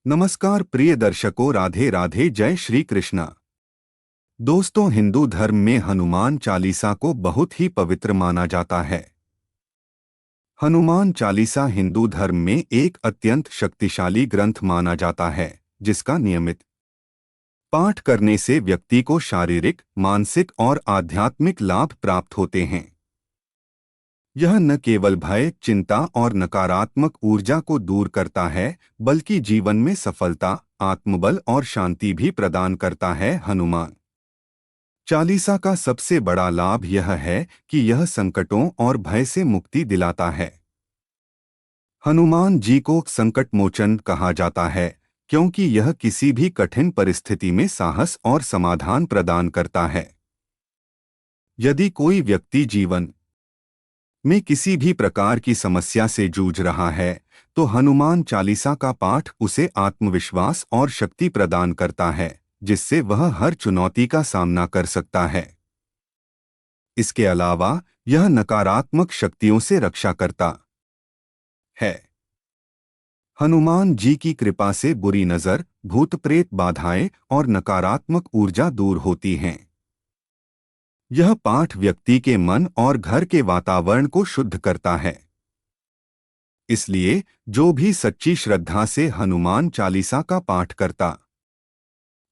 नमस्कार प्रिय दर्शकों, राधे राधे, जय श्री कृष्णा। दोस्तों, हिंदू धर्म में हनुमान चालीसा को बहुत ही पवित्र माना जाता है। हनुमान चालीसा हिंदू धर्म में एक अत्यंत शक्तिशाली ग्रंथ माना जाता है, जिसका नियमित पाठ करने से व्यक्ति को शारीरिक, मानसिक और आध्यात्मिक लाभ प्राप्त होते हैं। यह न केवल भय, चिंता और नकारात्मक ऊर्जा को दूर करता है, बल्कि जीवन में सफलता, आत्मबल और शांति भी प्रदान करता है। हनुमान चालीसा का सबसे बड़ा लाभ यह है कि यह संकटों और भय से मुक्ति दिलाता है। हनुमान जी को संकट मोचन कहा जाता है, क्योंकि यह किसी भी कठिन परिस्थिति में साहस और समाधान प्रदान करता है। यदि कोई व्यक्ति जीवन में किसी भी प्रकार की समस्या से जूझ रहा है, तो हनुमान चालीसा का पाठ उसे आत्मविश्वास और शक्ति प्रदान करता है, जिससे वह हर चुनौती का सामना कर सकता है। इसके अलावा यह नकारात्मक शक्तियों से रक्षा करता है। हनुमान जी की कृपा से बुरी नजर, भूत प्रेत बाधाएं और नकारात्मक ऊर्जा दूर होती हैं। यह पाठ व्यक्ति के मन और घर के वातावरण को शुद्ध करता है। इसलिए जो भी सच्ची श्रद्धा से हनुमान चालीसा का पाठ करता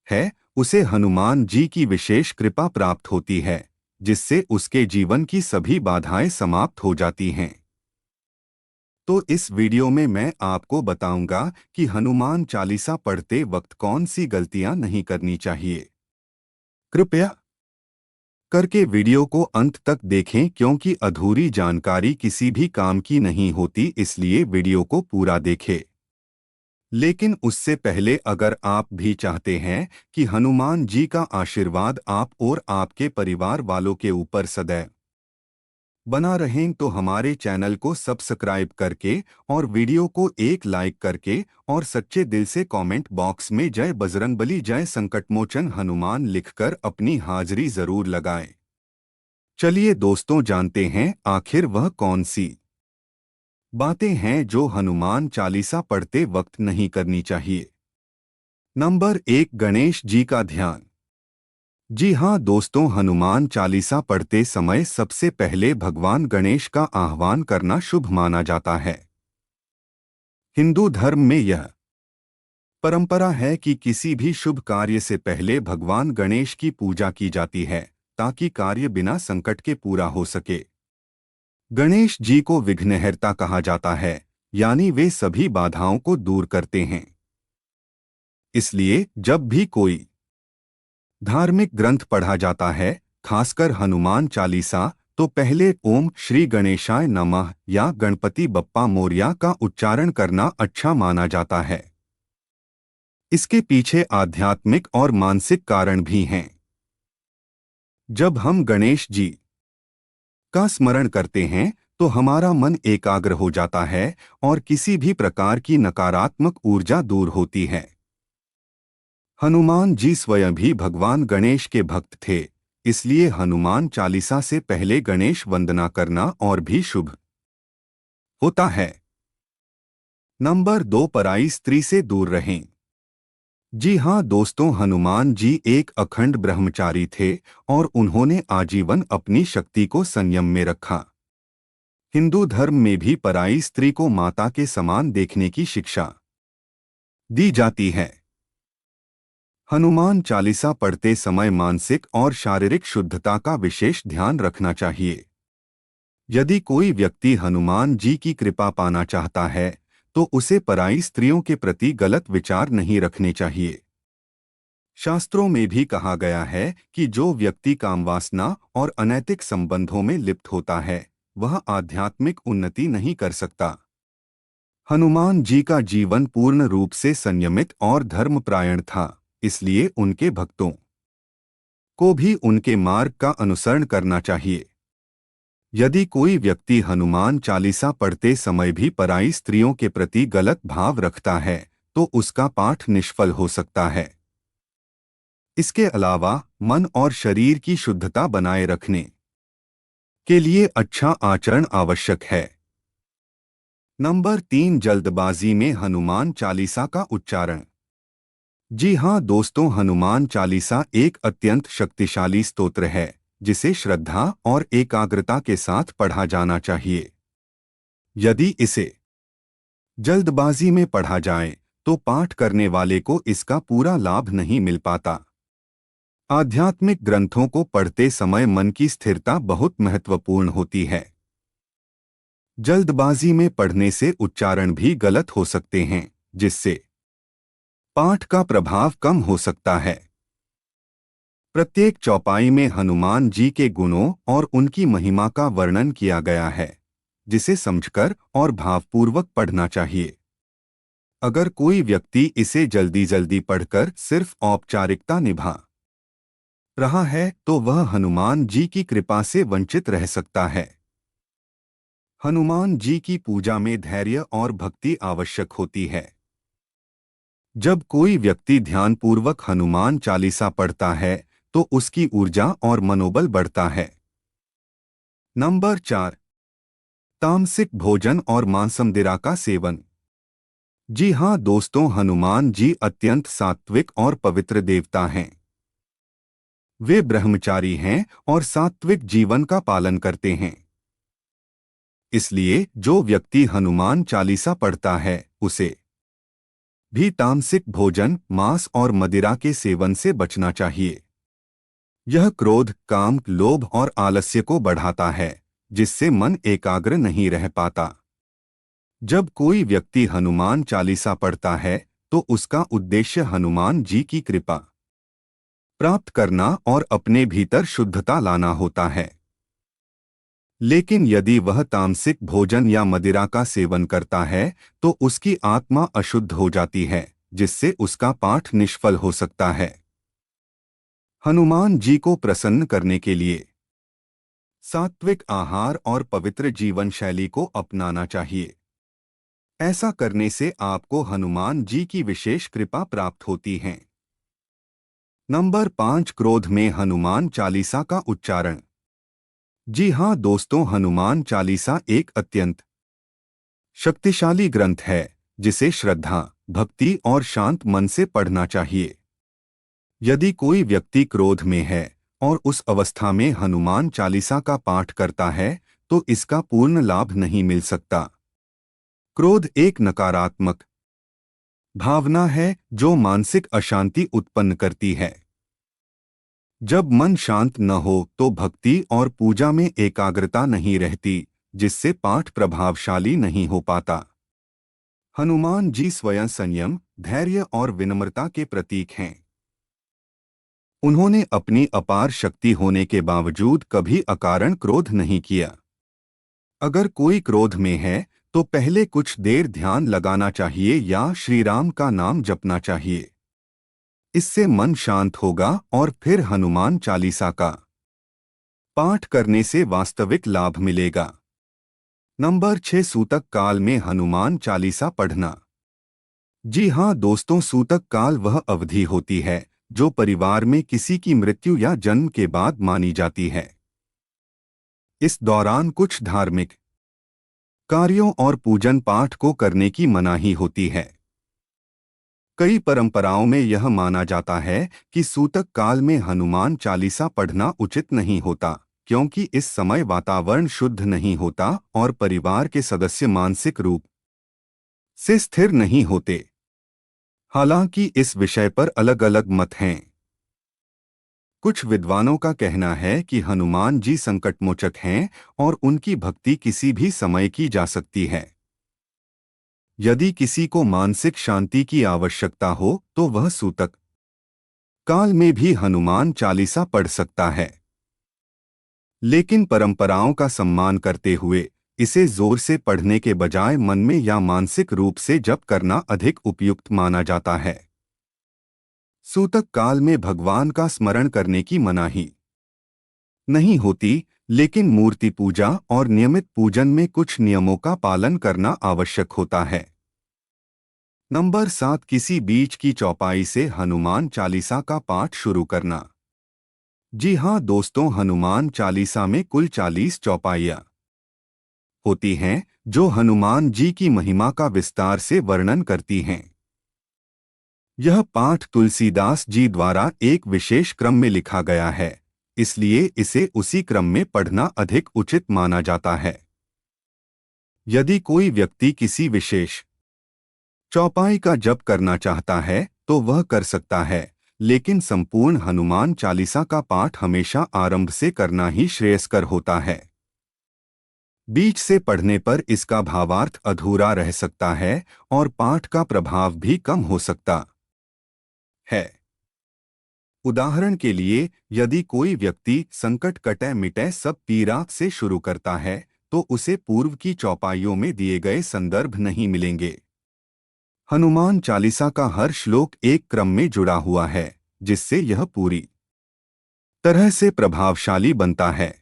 है, उसे हनुमान जी की विशेष कृपा प्राप्त होती है, जिससे उसके जीवन की सभी बाधाएं समाप्त हो जाती हैं। तो इस वीडियो में मैं आपको बताऊंगा कि हनुमान चालीसा पढ़ते वक्त कौन सी गलतियां नहीं करनी चाहिए। कृपया करके वीडियो को अंत तक देखें, क्योंकि अधूरी जानकारी किसी भी काम की नहीं होती, इसलिए वीडियो को पूरा देखें। लेकिन उससे पहले अगर आप भी चाहते हैं कि हनुमान जी का आशीर्वाद आप और आपके परिवार वालों के ऊपर सदैव बना रहें, तो हमारे चैनल को सब्सक्राइब करके और वीडियो को एक लाइक करके और सच्चे दिल से कमेंट बॉक्स में जय बजरंगबली, जय संकटमोचन हनुमान लिखकर अपनी हाजिरी जरूर लगाएं। चलिए दोस्तों, जानते हैं आखिर वह कौन सी बातें हैं जो हनुमान चालीसा पढ़ते वक्त नहीं करनी चाहिए। नंबर 1, गणेश जी का ध्यान। जी हाँ दोस्तों, हनुमान चालीसा पढ़ते समय सबसे पहले भगवान गणेश का आह्वान करना शुभ माना जाता है। हिंदू धर्म में यह परंपरा है कि किसी भी शुभ कार्य से पहले भगवान गणेश की पूजा की जाती है, ताकि कार्य बिना संकट के पूरा हो सके। गणेश जी को विघ्नहर्ता कहा जाता है, यानी वे सभी बाधाओं को दूर करते हैं। इसलिए जब भी कोई धार्मिक ग्रंथ पढ़ा जाता है, खासकर हनुमान चालीसा, तो पहले ओम श्री गणेशाय नमः या गणपति बप्पा मोरया का उच्चारण करना अच्छा माना जाता है। इसके पीछे आध्यात्मिक और मानसिक कारण भी हैं। जब हम गणेश जी का स्मरण करते हैं, तो हमारा मन एकाग्र हो जाता है और किसी भी प्रकार की नकारात्मक ऊर्जा दूर होती है। हनुमान जी स्वयं भी भगवान गणेश के भक्त थे, इसलिए हनुमान चालीसा से पहले गणेश वंदना करना और भी शुभ होता है। नंबर 2, पराई स्त्री से दूर रहें। जी हाँ दोस्तों, हनुमान जी एक अखंड ब्रह्मचारी थे और उन्होंने आजीवन अपनी शक्ति को संयम में रखा। हिंदू धर्म में भी पराई स्त्री को माता के समान देखने की शिक्षा दी जाती है। हनुमान चालीसा पढ़ते समय मानसिक और शारीरिक शुद्धता का विशेष ध्यान रखना चाहिए। यदि कोई व्यक्ति हनुमान जी की कृपा पाना चाहता है, तो उसे पराई स्त्रियों के प्रति गलत विचार नहीं रखने चाहिए। शास्त्रों में भी कहा गया है कि जो व्यक्ति कामवासना और अनैतिक संबंधों में लिप्त होता है, वह आध्यात्मिक उन्नति नहीं कर सकता। हनुमान जी का जीवन पूर्ण रूप से संयमित और धर्मपरायण था, इसलिए उनके भक्तों को भी उनके मार्ग का अनुसरण करना चाहिए। यदि कोई व्यक्ति हनुमान चालीसा पढ़ते समय भी पराई स्त्रियों के प्रति गलत भाव रखता है, तो उसका पाठ निष्फल हो सकता है। इसके अलावा मन और शरीर की शुद्धता बनाए रखने के लिए अच्छा आचरण आवश्यक है। नंबर 3, जल्दबाजी में हनुमान चालीसा का उच्चारण। जी हाँ दोस्तों, हनुमान चालीसा एक अत्यंत शक्तिशाली स्तोत्र है जिसे श्रद्धा और एकाग्रता के साथ पढ़ा जाना चाहिए। यदि इसे जल्दबाजी में पढ़ा जाए तो पाठ करने वाले को इसका पूरा लाभ नहीं मिल पाता। आध्यात्मिक ग्रंथों को पढ़ते समय मन की स्थिरता बहुत महत्वपूर्ण होती है। जल्दबाजी में पढ़ने से उच्चारण भी गलत हो सकते हैं, जिससे पाठ का प्रभाव कम हो सकता है। प्रत्येक चौपाई में हनुमान जी के गुणों और उनकी महिमा का वर्णन किया गया है, जिसे समझकर और भावपूर्वक पढ़ना चाहिए। अगर कोई व्यक्ति इसे जल्दी जल्दी पढ़कर सिर्फ औपचारिकता निभा रहा है तो वह हनुमान जी की कृपा से वंचित रह सकता है। हनुमान जी की पूजा में धैर्य और भक्ति आवश्यक होती है। जब कोई व्यक्ति ध्यानपूर्वक हनुमान चालीसा पढ़ता है तो उसकी ऊर्जा और मनोबल बढ़ता है। नंबर 4, तामसिक भोजन और मांसमदिरा का सेवन। जी हाँ दोस्तों, हनुमान जी अत्यंत सात्विक और पवित्र देवता हैं। वे ब्रह्मचारी हैं और सात्विक जीवन का पालन करते हैं। इसलिए जो व्यक्ति हनुमान चालीसा पढ़ता है उसे भी तामसिक भोजन, मांस और मदिरा के सेवन से बचना चाहिए। यह क्रोध, काम, लोभ और आलस्य को बढ़ाता है, जिससे मन एकाग्र नहीं रह पाता। जब कोई व्यक्ति हनुमान चालीसा पढ़ता है तो उसका उद्देश्य हनुमान जी की कृपा प्राप्त करना और अपने भीतर शुद्धता लाना होता है। लेकिन यदि वह तामसिक भोजन या मदिरा का सेवन करता है तो उसकी आत्मा अशुद्ध हो जाती है, जिससे उसका पाठ निष्फल हो सकता है। हनुमान जी को प्रसन्न करने के लिए सात्विक आहार और पवित्र जीवन शैली को अपनाना चाहिए। ऐसा करने से आपको हनुमान जी की विशेष कृपा प्राप्त होती है। नंबर 5, क्रोध में हनुमान चालीसा का उच्चारण। जी हाँ दोस्तों, हनुमान चालीसा एक अत्यंत शक्तिशाली ग्रंथ है जिसे श्रद्धा, भक्ति और शांत मन से पढ़ना चाहिए। यदि कोई व्यक्ति क्रोध में है और उस अवस्था में हनुमान चालीसा का पाठ करता है तो इसका पूर्ण लाभ नहीं मिल सकता। क्रोध एक नकारात्मक भावना है जो मानसिक अशांति उत्पन्न करती है। जब मन शांत न हो तो भक्ति और पूजा में एकाग्रता नहीं रहती, जिससे पाठ प्रभावशाली नहीं हो पाता। हनुमान जी स्वयं संयम, धैर्य और विनम्रता के प्रतीक हैं। उन्होंने अपनी अपार शक्ति होने के बावजूद कभी अकारण क्रोध नहीं किया। अगर कोई क्रोध में है तो पहले कुछ देर ध्यान लगाना चाहिए या श्री राम का नाम जपना चाहिए। इससे मन शांत होगा और फिर हनुमान चालीसा का पाठ करने से वास्तविक लाभ मिलेगा। नंबर 6, सूतक काल में हनुमान चालीसा पढ़ना। जी हाँ दोस्तों, सूतक काल वह अवधि होती है जो परिवार में किसी की मृत्यु या जन्म के बाद मानी जाती है। इस दौरान कुछ धार्मिक कार्यों और पूजन पाठ को करने की मनाही होती है। कई परंपराओं में यह माना जाता है कि सूतक काल में हनुमान चालीसा पढ़ना उचित नहीं होता, क्योंकि इस समय वातावरण शुद्ध नहीं होता और परिवार के सदस्य मानसिक रूप से स्थिर नहीं होते। हालांकि इस विषय पर अलग अलग मत हैं। कुछ विद्वानों का कहना है कि हनुमान जी संकटमोचक हैं और उनकी भक्ति किसी भी समय की जा सकती है। यदि किसी को मानसिक शांति की आवश्यकता हो तो वह सूतक काल में भी हनुमान चालीसा पढ़ सकता है। लेकिन परंपराओं का सम्मान करते हुए इसे जोर से पढ़ने के बजाय मन में या मानसिक रूप से जप करना अधिक उपयुक्त माना जाता है। सूतक काल में भगवान का स्मरण करने की मनाही नहीं होती, लेकिन मूर्ति पूजा और नियमित पूजन में कुछ नियमों का पालन करना आवश्यक होता है। नंबर 7, किसी बीच की चौपाई से हनुमान चालीसा का पाठ शुरू करना। जी हाँ दोस्तों, हनुमान चालीसा में कुल 40 चौपाइयाँ होती हैं जो हनुमान जी की महिमा का विस्तार से वर्णन करती हैं। यह पाठ तुलसीदास जी द्वारा एक विशेष क्रम में लिखा गया है, इसलिए इसे उसी क्रम में पढ़ना अधिक उचित माना जाता है। यदि कोई व्यक्ति किसी विशेष चौपाई का जप करना चाहता है तो वह कर सकता है, लेकिन संपूर्ण हनुमान चालीसा का पाठ हमेशा आरंभ से करना ही श्रेयस्कर होता है। बीच से पढ़ने पर इसका भावार्थ अधूरा रह सकता है और पाठ का प्रभाव भी कम हो सकता है। उदाहरण के लिए, यदि कोई व्यक्ति संकट कटे मिटे सब पीरा से शुरू करता है तो उसे पूर्व की चौपाइयों में दिए गए संदर्भ नहीं मिलेंगे। हनुमान चालीसा का हर श्लोक एक क्रम में जुड़ा हुआ है, जिससे यह पूरी तरह से प्रभावशाली बनता है।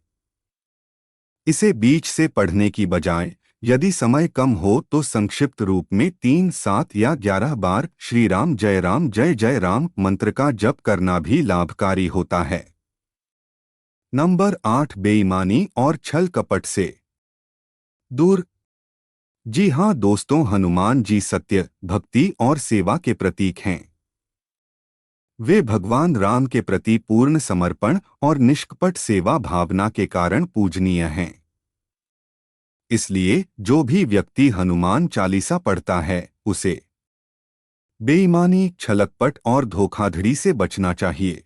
इसे बीच से पढ़ने की बजाय यदि समय कम हो तो संक्षिप्त रूप में 3, 7 या 11 बार श्री राम जय जय राम मंत्र का जप करना भी लाभकारी होता है। नंबर 8, बेईमानी और छल कपट से दूर। जी हाँ दोस्तों, हनुमान जी सत्य, भक्ति और सेवा के प्रतीक हैं। वे भगवान राम के प्रति पूर्ण समर्पण और निष्कपट सेवा भावना के कारण पूजनीय हैं। इसलिए जो भी व्यक्ति हनुमान चालीसा पढ़ता है उसे बेईमानी, छलकपट और धोखाधड़ी से बचना चाहिए।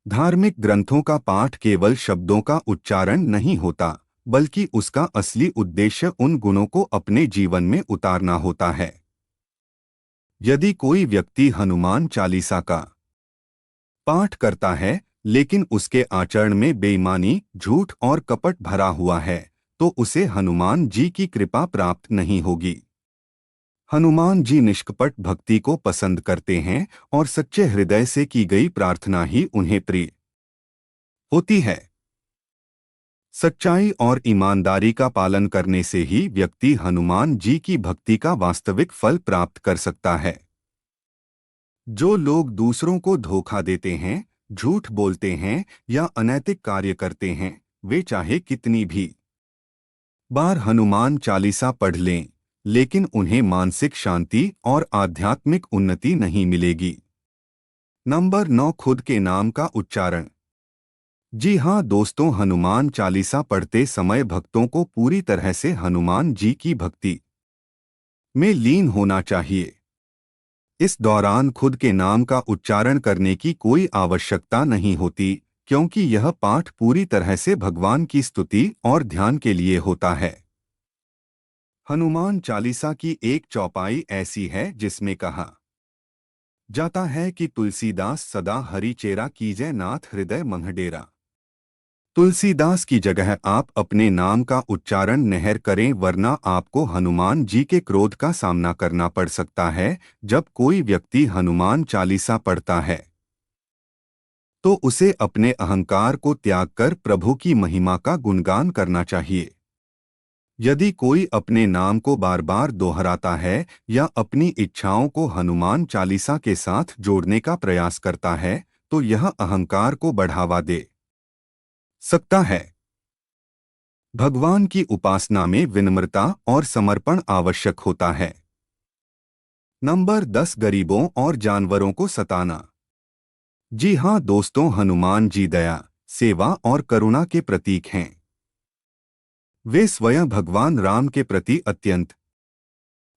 धार्मिक ग्रंथों का पाठ केवल शब्दों का उच्चारण नहीं होता, बल्कि उसका असली उद्देश्य उन गुणों को अपने जीवन में उतारना होता है। यदि कोई व्यक्ति हनुमान चालीसा का पाठ करता है लेकिन उसके आचरण में बेईमानी, झूठ और कपट भरा हुआ है तो उसे हनुमान जी की कृपा प्राप्त नहीं होगी। हनुमान जी निष्कपट भक्ति को पसंद करते हैं और सच्चे हृदय से की गई प्रार्थना ही उन्हें प्रिय होती है। सच्चाई और ईमानदारी का पालन करने से ही व्यक्ति हनुमान जी की भक्ति का वास्तविक फल प्राप्त कर सकता है। जो लोग दूसरों को धोखा देते हैं, झूठ बोलते हैं या अनैतिक कार्य करते हैं, वे चाहे कितनी भी बार हनुमान चालीसा पढ़ लें, लेकिन उन्हें मानसिक शांति और आध्यात्मिक उन्नति नहीं मिलेगी। नंबर 9, खुद के नाम का उच्चारण। जी हाँ दोस्तों, हनुमान चालीसा पढ़ते समय भक्तों को पूरी तरह से हनुमान जी की भक्ति में लीन होना चाहिए। इस दौरान खुद के नाम का उच्चारण करने की कोई आवश्यकता नहीं होती, क्योंकि यह पाठ पूरी तरह से भगवान की स्तुति और ध्यान के लिए होता है। हनुमान चालीसा की एक चौपाई ऐसी है जिसमें कहा जाता है कि तुलसीदास सदा हरि चेरा कीजय नाथ हृदय मंहडेरा। तुलसीदास की जगह आप अपने नाम का उच्चारण नहर करें, वरना आपको हनुमान जी के क्रोध का सामना करना पड़ सकता है। जब कोई व्यक्ति हनुमान चालीसा पढ़ता है तो उसे अपने अहंकार को त्याग कर प्रभु की महिमा का गुणगान करना चाहिए। यदि कोई अपने नाम को बार बार दोहराता है या अपनी इच्छाओं को हनुमान चालीसा के साथ जोड़ने का प्रयास करता है तो यह अहंकार को बढ़ावा दे सकता है। भगवान की उपासना में विनम्रता और समर्पण आवश्यक होता है। नंबर 10, गरीबों और जानवरों को सताना। जी हाँ दोस्तों, हनुमान जी दया, सेवा और करुणा के प्रतीक हैं। वे स्वयं भगवान राम के प्रति अत्यंत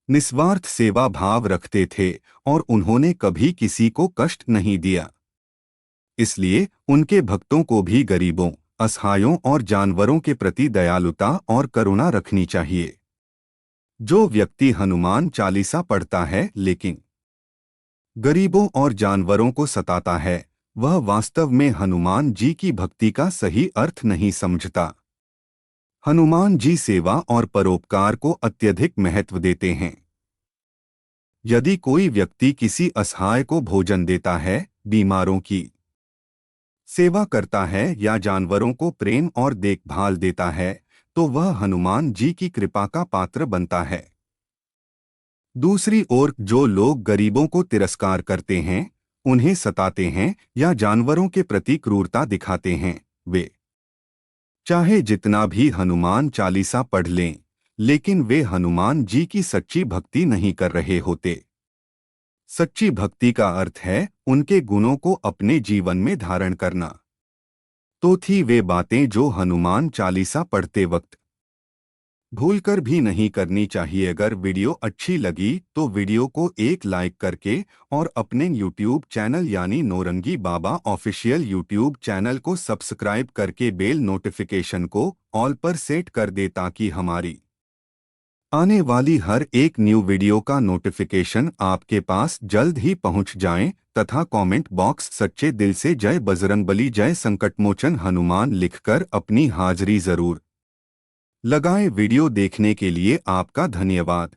निस्वार्थ सेवा भाव रखते थे और उन्होंने कभी किसी को कष्ट नहीं दिया। इसलिए उनके भक्तों को भी गरीबों, असहायों और जानवरों के प्रति दयालुता और करुणा रखनी चाहिए। जो व्यक्ति हनुमान चालीसा पढ़ता है लेकिन गरीबों और जानवरों को सताता है, वह वास्तव में हनुमान जी की भक्ति का सही अर्थ नहीं समझता। हनुमान जी सेवा और परोपकार को अत्यधिक महत्व देते हैं। यदि कोई व्यक्ति किसी असहाय को भोजन देता है, बीमारों की सेवा करता है या जानवरों को प्रेम और देखभाल देता है, तो वह हनुमान जी की कृपा का पात्र बनता है। दूसरी ओर जो लोग गरीबों को तिरस्कार करते हैं, उन्हें सताते हैं या जानवरों के प्रति क्रूरता दिखाते हैं, वे चाहे जितना भी हनुमान चालीसा पढ़ लें, लेकिन वे हनुमान जी की सच्ची भक्ति नहीं कर रहे होते। सच्ची भक्ति का अर्थ है उनके गुणों को अपने जीवन में धारण करना। तो थी वे बातें जो हनुमान चालीसा पढ़ते वक्त भूलकर भी नहीं करनी चाहिए। अगर वीडियो अच्छी लगी तो वीडियो को एक लाइक करके और अपने YouTube चैनल यानी नौरंगी बाबा ऑफिशियल YouTube चैनल को सब्सक्राइब करके बेल नोटिफिकेशन को ऑल पर सेट कर दे ताकि हमारी आने वाली हर एक न्यू वीडियो का नोटिफिकेशन आपके पास जल्द ही पहुंच जाए। तथा कमेंट बॉक्स सच्चे दिल से जय बजरंगबली जय संकटमोचन हनुमान लिखकर अपनी हाजिरी जरूर लगाएं। वीडियो देखने के लिए आपका धन्यवाद।